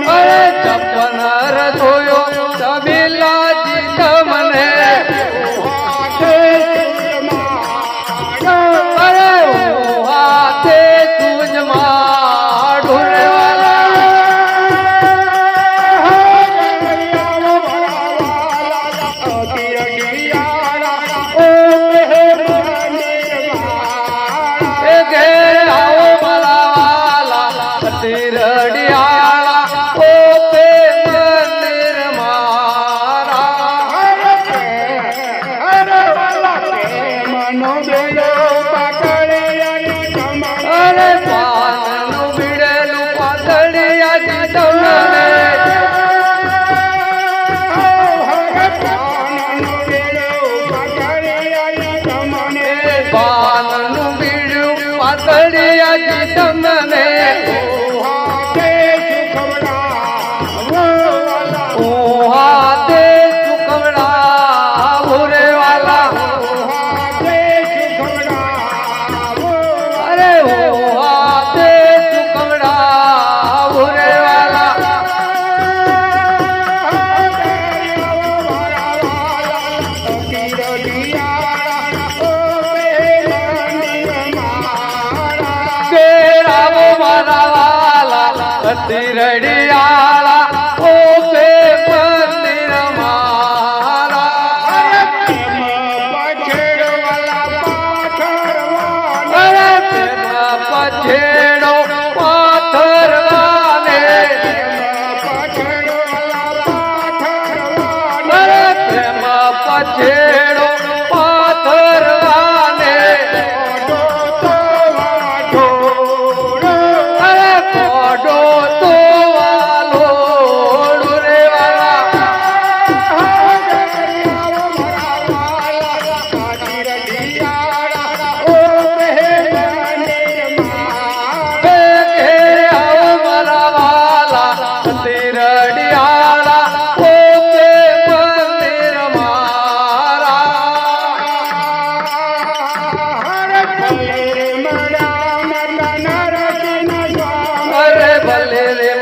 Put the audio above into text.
અરે ચપનર જોયો તબીલાજી તમને અરે હાથે તુજમાં ઢોરવાલા ઘેર આવો મારા તીરડિયાળા ઓ પે મંદિર મારા અરે પાનનું બીડેલું પાતળિયાજી તમને પાનનું બીડું પાતળિયાજી તમને તીરડિયાળા ઓ પે મંદિર મારા અરે તેમાં પછેડો પાથરવાને અરે તેમાં પછેડો પાથરવાને અરે કોડો ભલે રે